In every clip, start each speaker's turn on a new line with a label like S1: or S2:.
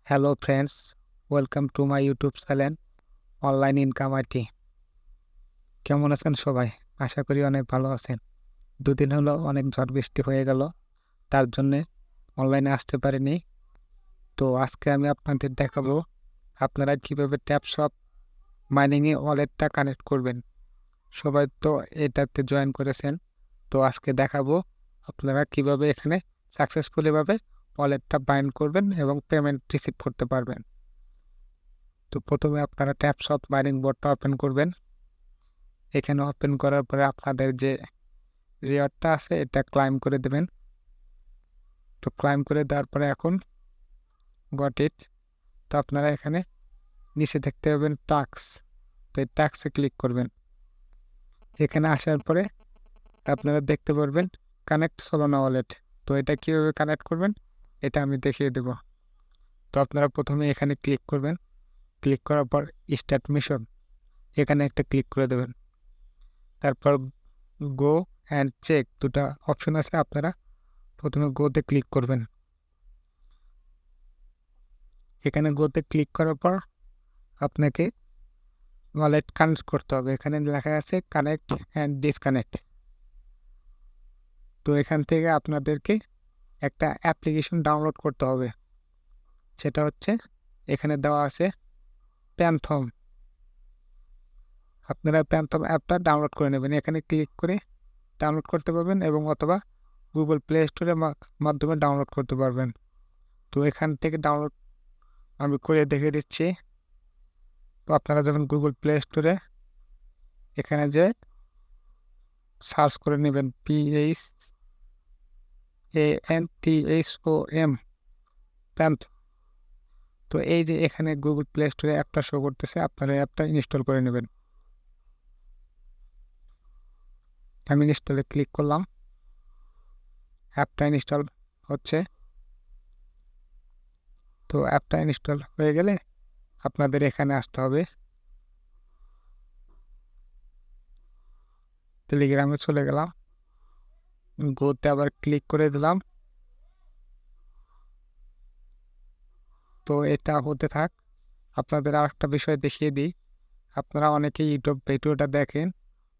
S1: Hello friends, welcome to my YouTube channel online income IT. কেমন আছেন সবাই? আশা করি অনেক ভালো আছেন। দুদিন হলো অনেক ঝড় বৃষ্টি হয়ে গেল, তার জন্যে অনলাইনে আসতে পারিনি। তো আজকে আমি আপনাদের দেখাবো আপনারা কীভাবে ট্যাপশপ মাইনিংয়ে ওয়ালেটটা কানেক্ট করবেন। সবাই তো এটাতে জয়েন করেছেন, তো আজকে দেখাবো আপনারা কীভাবে এখানে সাকসেসফুলিভাবে ওয়ালেটটা বাইন্ড করবেন এবং পেমেন্ট রিসিভ করতে পারবেন। তো প্রথমে আপনারা ট্যাপশপ মাইনিং বোর্ডটা ওপেন করবেন। এখানে ওপেন করার পরে আপনাদের যে রিওয়ার্ডটা আছে এটা ক্লাইম করে দেবেন। তো ক্লাইম করে দেওয়ার পরে এখন গট ইট। তো আপনারা এখানে নিচে দেখতে পাবেন টাস্ক, তো এই টাস্কে ক্লিক করবেন। এখানে আসার পরে আপনারা দেখতে পারবেন কানেক্ট সোলানা ওয়ালেট। তো এটা কীভাবে কানেক্ট করবেন এটা আমি দেখিয়ে দেব। তো আপনারা প্রথমে এখানে ক্লিক করবেন। ক্লিক করার পর স্টার্ট মিশন এখানে একটা ক্লিক করে দেবেন। তারপর গো অ্যান্ড চেক দুটো অপশন আছে, আপনারা প্রথমে গোতে ক্লিক করবেন। এখানে গোতে ক্লিক করার পর আপনাকে ওয়ালেট কানেক্ট করতে হবে। এখানে লেখা আছে কানেক্ট অ্যান্ড ডিসকানেক্ট। তো এখান থেকে আপনাদেরকে একটা অ্যাপ্লিকেশন ডাউনলোড করতে হবে, সেটা হচ্ছে এখানে দেওয়া আছে প্যান্থম। আপনারা প্যান্থম অ্যাপটা ডাউনলোড করে নেবেন। এখানে ক্লিক করে ডাউনলোড করতে পারবেন এবং অথবা গুগল প্লে স্টোরের মাধ্যমে ডাউনলোড করতে পারবেন। তো এখান থেকে ডাউনলোড আমি করে দেখে দিচ্ছি। তো আপনারা যখন গুগল প্লে স্টোরে এখানে যে সার্চ করে নেবেন PHANTHOM প্যান্থ। তো এই যে এখানে গুগল প্লে স্টোরে অ্যাপটা শো করতেছে, আপনারা অ্যাপটা ইনস্টল করে নেবেন। আমি ইনস্টলে ক্লিক করলাম, অ্যাপটা ইনস্টল হচ্ছে। তো অ্যাপটা ইনস্টল হয়ে গেলে আপনাদের এখানে আসতে হবে। টেলিগ্রামে চলে গেলাম, গোতে আবার ক্লিক করে দিলাম। তো এটা হতে থাক। আপনাদের আর একটা বিষয় দেখিয়ে দিই। আপনারা অনেকেই ইউটিউব ভিডিওটা দেখেন,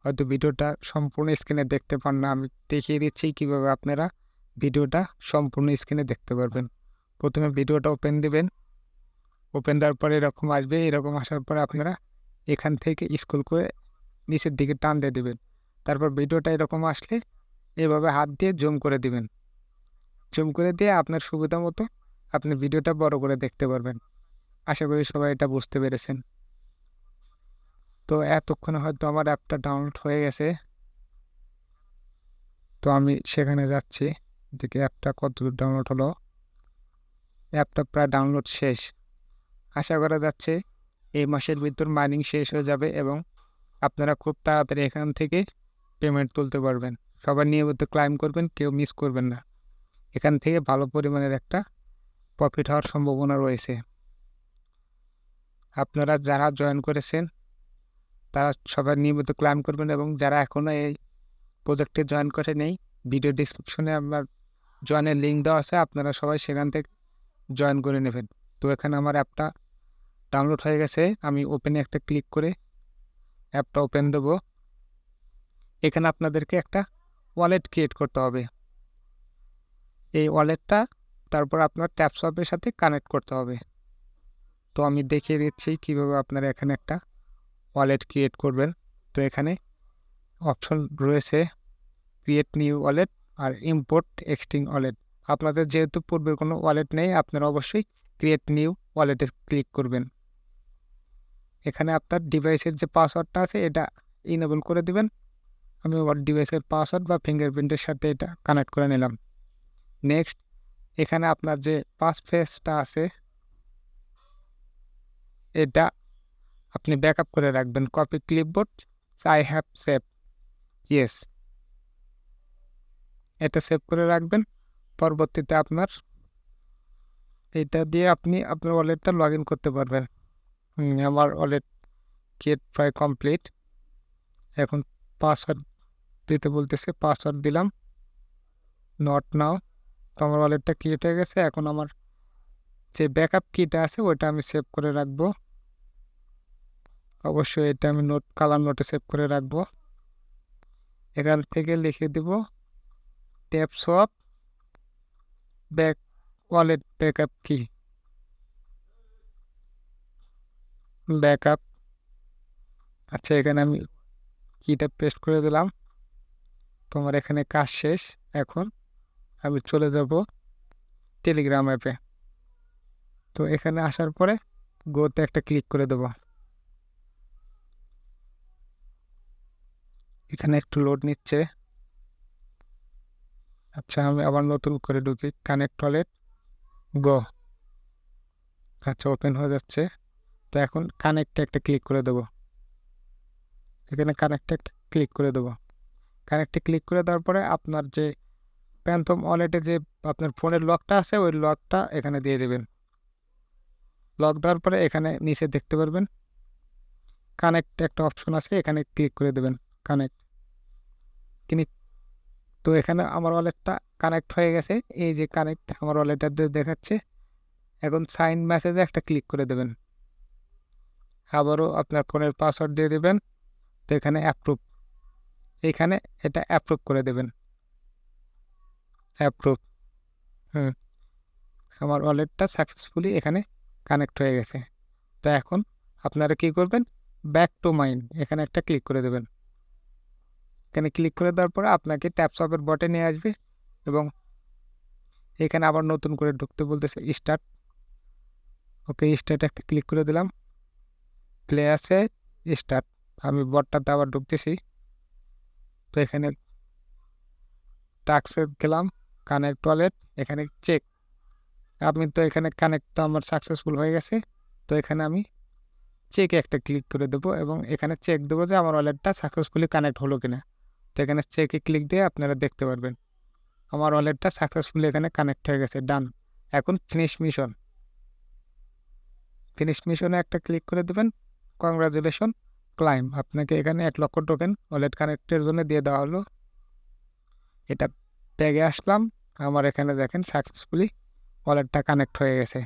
S1: হয়তো ভিডিওটা সম্পূর্ণ স্ক্রিনে দেখতে পান না। আমি দেখিয়ে দিচ্ছি কীভাবে আপনারা ভিডিওটা সম্পূর্ণ স্ক্রিনে দেখতে পারবেন। প্রথমে ভিডিওটা ওপেন দিবেন। ওপেন দেওয়ার পরে এরকম আসবে। এরকম আসার পরে আপনারা এখান থেকে স্ক্রল করে নিচের দিকে টান দিয়ে দেবেন। তারপর ভিডিওটা এরকম আসলে এভাবে হাত দিয়ে জুম করে দিবেন। জুম করে দিয়ে আপনার সুবিধা মতো আপনি ভিডিওটা বড় করে দেখতে পারবেন। আশা করি সবাই এটা বুঝতে পেরেছেন। তো এতক্ষণে হয়তো আমার অ্যাপটা ডাউনলোড হয়ে গেছে। তো আমি সেখানে যাচ্ছি, দেখি অ্যাপটা কতদূর ডাউনলোড হলো। অ্যাপটা প্রায় ডাউনলোড শেষ। আশা করা যাচ্ছে এই মাসের ভিতর মাইনিং শেষ হয়ে যাবে এবং আপনারা খুব তাড়াতাড়ি এখান থেকে পেমেন্ট তুলতে পারবেন। সবাই নিয়মিত ক্লাইম করবেন, কেউ মিস করবেন না। এখান থেকে ভালো পরিমাণের একটা প্রফিট হওয়ার সম্ভাবনা রয়েছে। আপনারা যারা জয়েন করেছেন তারা সবাই নিয়মিত ক্লাইম করবেন এবং যারা এখনও এই প্রজেক্টে জয়েন করে নেই, ভিডিও ডিসক্রিপশনে আমার জয়েনের লিঙ্ক দেওয়া আছে, আপনারা সবাই সেখান থেকে জয়েন করে নেবেন। তো এখানে আমার অ্যাপটা ডাউনলোড হয়ে গেছে। আমি ওপেনে একটা ক্লিক করে অ্যাপটা ওপেন দেবো। এখানে আপনাদেরকে একটা ওয়ালেট ক্রিয়েট করতে হবে। এই ওয়ালেটটা তারপর আপনার ট্যাপশপের সাথে কানেক্ট করতে হবে। তো আমি দেখিয়ে দিচ্ছি কীভাবে আপনারা এখানে একটা ওয়ালেট ক্রিয়েট করবেন। তো এখানে অপশন রয়েছে ক্রিয়েট নিউ ওয়ালেট আর ইম্পোর্ট এক্সটিং ওয়ালেট। আপনাদের যেহেতু পূর্বের কোনো ওয়ালেট নেই, আপনারা অবশ্যই ক্রিয়েট নিউ ওয়ালেটে ক্লিক করবেন। এখানে আপনার ডিভাইসের যে পাসওয়ার্ডটা আছে এটা ইনেবল করে দিবেন। আমি আমার ডিভাইসের পাসওয়ার্ড বা ফিঙ্গারপ্রিন্টের সাথে এটা কানেক্ট করে নিলাম। নেক্সট, এখানে আপনার যে পাস ফেসটা আছে এটা আপনি ব্যাকআপ করে রাখবেন। Copy clipboard I have save, yes, এটা সেভ করে রাখবেন। পরবর্তীতে আপনার এটা দিয়ে আপনি আপনার ওয়ালেটটা লগ ইন করতে পারবেন। আমার ওয়ালেট ক্রিয়েট প্রায় কমপ্লিট। এখন পাসওয়ার্ড দিতে বলতেছে, পাসওয়ার্ড দিলাম, নট নাও। তো আমার ওয়ালেটটা ক্রিয়েট হয়ে গেছে। এখন আমার যে ব্যাকআপ কিটা আছে ওইটা আমি সেভ করে রাখবো। অবশ্যই এটা আমি কালার নোটে সেভ করে রাখবো। এখান থেকে লিখে দিব ট্যাপসপ ওয়ালেট ব্যাকআপ কি, ব্যাকআপ। আচ্ছা, এখানে আমি কিটা পেস্ট করে দিলাম। তোমার এখানে কাজ শেষ। এখন আমি চলে যাব টেলিগ্রাম অ্যাপে। তো এখানে আসার পরে গোতে একটা ক্লিক করে দেব। এখানে একটু লোড নিচ্ছে। আচ্ছা, আমি আবার নতুন করে ঢুকি, কানেক্ট ওয়ালেট গো। আচ্ছা, ওপেন হয়ে যাচ্ছে। তো এখন কানেক্টে একটা ক্লিক করে দেব। এখানে কানেক্টে একটা ক্লিক করে দেব। কানেক্টে ক্লিক করে দেওয়ার পরে আপনার যে প্যান্থম ওয়ালেটে যে আপনার ফোনের লকটা আছে ওই লকটা এখানে দিয়ে দেবেন। লক দেওয়ার পরে এখানে নিচে দেখতে পারবেন কানেক্ট একটা অপশন আছে, এখানে ক্লিক করে দেবেন কানেক্ট। তো এখানে আমার ওয়ালেটটা কানেক্ট হয়ে গেছে। এই যে কানেক্ট আমার ওয়ালেটটা দেখাচ্ছে। এখন সাইন মেসেজে একটা ক্লিক করে দেবেন। আবারও আপনার ফোনের পাসওয়ার্ড দিয়ে দেবেন। তো এখানে অ্যাপ্রুভ, এইখানে এটা অ্যাপ্রুভ করে দেবেন। অ্যাপ্রুভ। আমার ওয়ালেটটা সাকসেসফুলি এখানে কানেক্ট হয়ে গেছে। তো এখন আপনারা কি করবেন, ব্যাক টু মাইন এখানে একটা ক্লিক করে দেবেন। এখানে ক্লিক করে দেওয়ার পরে আপনাকে ট্যাপসপের বটে নিয়ে আসবে এবং এখানে আবার নতুন করে ঢুকতে বলতেছে স্টার্ট। ওকে, স্টার্টে একটা ক্লিক করে দিলাম। প্লে আছে স্টার্ট। আমি বটটাতে আবার ঢুকতেছি। তো এখানে টাস্কে গেলাম, কানেক্ট ওয়ালেট, এখানে চেক। আমি তো এখানে কানেক্টটা আমার সাকসেসফুল হয়ে গেছে। তো এখানে আমি চেকে একটা ক্লিক করে দেবো এবং এখানে চেক দেবো যে আমার ওয়ালেটটা সাকসেসফুলি কানেক্ট হলো কিনা। তো এখানে চেকে ক্লিক দিয়ে আপনারা দেখতে পারবেন আমার ওয়ালেটটা সাকসেসফুলি এখানে কানেক্ট হয়ে গেছে। ডান। এখন ফিনিশ মিশন। ফিনিশ মিশনে একটা ক্লিক করে দেবেন। কংগ্রাচুলেশন ক্লাইম, আপনাকে এখানে 1 লক্ষ টোকেন ওয়ালেট কানেক্টের জন্য দিয়ে দেওয়া হলো। এটা ট্যাগে আসলাম, আমার এখানে দেখেন সাকসেসফুলি ওয়ালেটটা কানেক্ট হয়ে গেছে।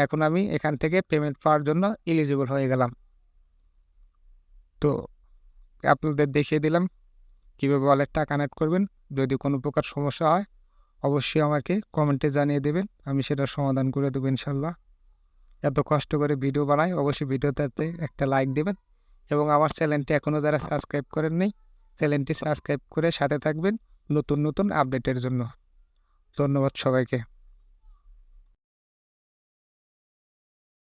S1: এখন আমি এখান থেকে পেমেন্ট পাওয়ার জন্য এলিজিবল হয়ে গেলাম। তো আপনাদের দেখিয়ে দিলাম কীভাবে ওয়ালেটটা কানেক্ট করবেন। যদি কোনো প্রকার সমস্যা হয় অবশ্যই আমাকে কমেন্টে জানিয়ে দেবেন, আমি সেটার সমাধান করে দেবো ইনশাল্লাহ। এত কষ্ট করে ভিডিও বানাই, অবশ্যই ভিডিওটাতে একটা লাইক দেবেন এবং আমার চ্যানেলটি এখনও যারা সাবস্ক্রাইব করেন নাই চ্যানেলটি সাবস্ক্রাইব করে সাথে থাকবেন নতুন নতুন আপডেটের জন্য। ধন্যবাদ সবাইকে।